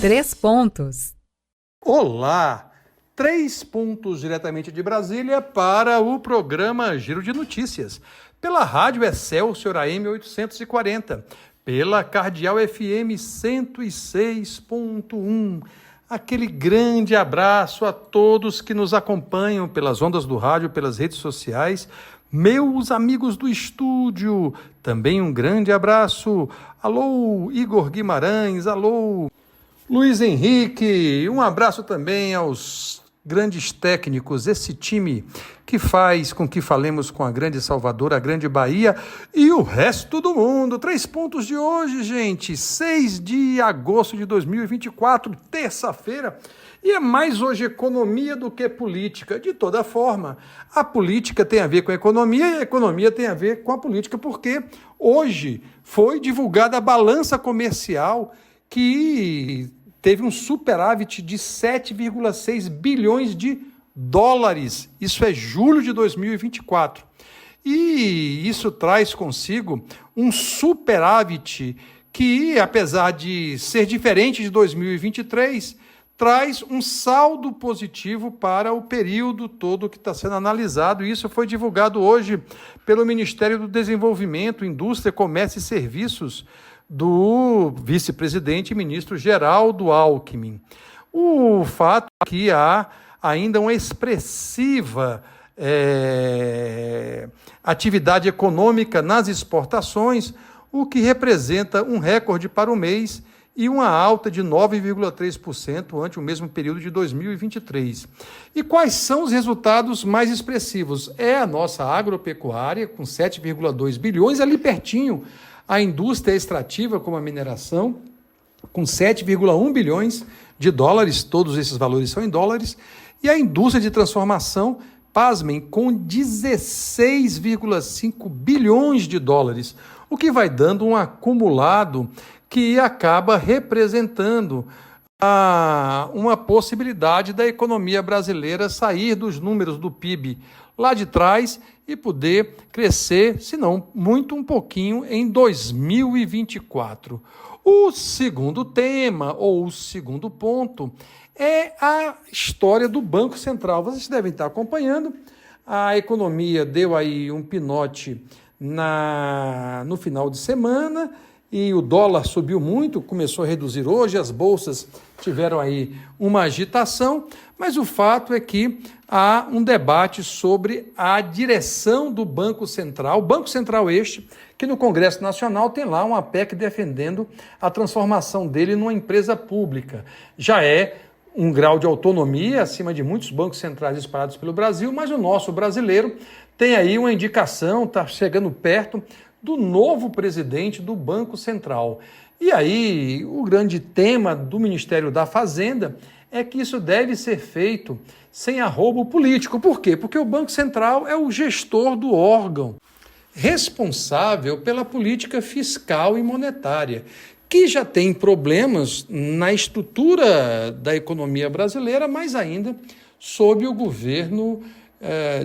Três pontos. Olá! 3 pontos diretamente de Brasília para o programa Giro de Notícias. Pela Rádio Excelsior AM 840, pela Cardeal FM 106.1. Aquele grande abraço a todos que nos acompanham pelas ondas do rádio, pelas redes sociais. Meus amigos do estúdio, também um grande abraço. Alô, Igor Guimarães, alô, Luiz Henrique. Um abraço também aos grandes técnicos, esse time que faz com que falemos com a grande Salvador, a grande Bahia e o resto do mundo. 3 pontos de hoje, gente, 6 de agosto de 2024, terça-feira, e é mais hoje economia do que política. De toda forma, a política tem a ver com a economia e a economia tem a ver com a política, porque hoje foi divulgada a balança comercial que teve um superávit de 7,6 bilhões de dólares. Isso é julho de 2024. E isso traz consigo um superávit que, apesar de ser diferente de 2023, traz um saldo positivo para o período todo que está sendo analisado. Isso foi divulgado hoje pelo Ministério do Desenvolvimento, Indústria, Comércio e Serviços, do vice-presidente e ministro Geraldo Alckmin. O fato é que há ainda uma expressiva atividade econômica nas exportações, o que representa um recorde para o mês e uma alta de 9,3% ante o mesmo período de 2023. E quais são os resultados mais expressivos? É a nossa agropecuária, com 7,2 bilhões, ali pertinho, a indústria extrativa, como a mineração, com 7,1 bilhões de dólares, todos esses valores são em dólares, e a indústria de transformação, pasmem, com 16,5 bilhões de dólares, o que vai dando um acumulado que acaba representando uma possibilidade da economia brasileira sair dos números do PIB lá de trás e poder crescer, se não muito, um pouquinho em 2024. O segundo tema, ou o segundo ponto, é a história do Banco Central. Vocês devem estar acompanhando. A economia deu aí um pinote no final de semana e o dólar subiu muito, começou a reduzir hoje, as bolsas tiveram aí uma agitação, mas o fato é que há um debate sobre a direção do Banco Central, o Banco Central este, que no Congresso Nacional tem lá uma PEC defendendo a transformação dele numa empresa pública. Já é um grau de autonomia acima de muitos bancos centrais espalhados pelo Brasil, mas o nosso brasileiro tem aí uma indicação, está chegando perto do novo presidente do Banco Central. E aí, o grande tema do Ministério da Fazenda é que isso deve ser feito sem arrobo político. Por quê? Porque o Banco Central é o gestor do órgão responsável pela política fiscal e monetária, que já tem problemas na estrutura da economia brasileira, mas ainda sob o governo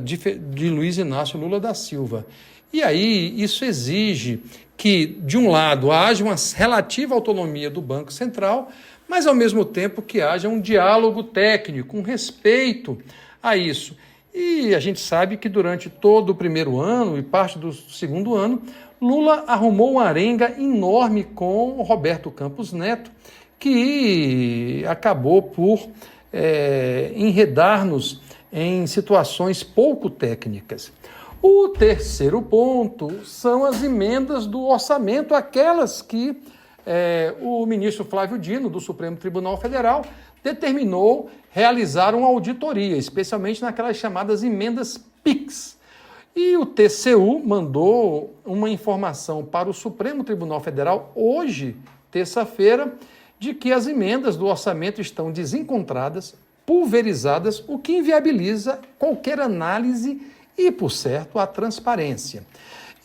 de Luiz Inácio Lula da Silva. E aí isso exige que, de um lado, haja uma relativa autonomia do Banco Central, mas, ao mesmo tempo, que haja um diálogo técnico, um respeito a isso. E a gente sabe que, durante todo o primeiro ano e parte do segundo ano, Lula arrumou uma arenga enorme com o Roberto Campos Neto, que acabou por enredar-nos em situações pouco técnicas. O terceiro ponto são as emendas do orçamento, aquelas que o ministro Flávio Dino, do Supremo Tribunal Federal, determinou realizar uma auditoria, especialmente naquelas chamadas emendas PIX. E o TCU mandou uma informação para o Supremo Tribunal Federal hoje, terça-feira, de que as emendas do orçamento estão desencontradas, pulverizadas, o que inviabiliza qualquer análise e, por certo, a transparência.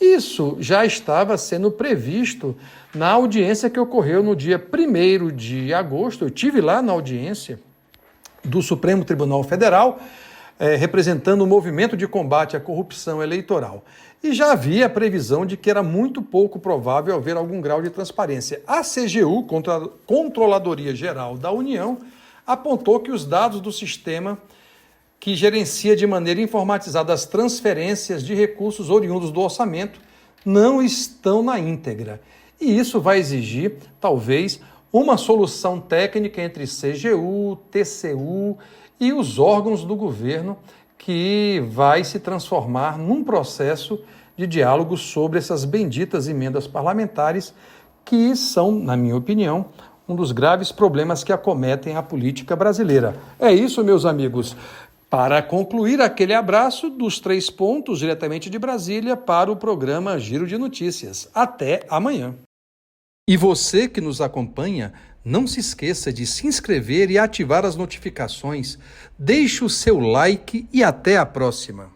Isso já estava sendo previsto na audiência que ocorreu no dia 1º de agosto. Eu estive lá na audiência do Supremo Tribunal Federal, representando o movimento de combate à corrupção eleitoral. E já havia a previsão de que era muito pouco provável haver algum grau de transparência. A CGU, Controladoria Geral da União, apontou que os dados do sistema que gerencia de maneira informatizada as transferências de recursos oriundos do orçamento não estão na íntegra. E isso vai exigir, talvez, uma solução técnica entre CGU, TCU e os órgãos do governo, que vai se transformar num processo de diálogo sobre essas benditas emendas parlamentares, que são, na minha opinião, um dos graves problemas que acometem a política brasileira. É isso, meus amigos. Para concluir, aquele abraço dos 3 pontos, diretamente de Brasília, para o programa Giro de Notícias. Até amanhã. E você que nos acompanha, não se esqueça de se inscrever e ativar as notificações. Deixe o seu like e até a próxima.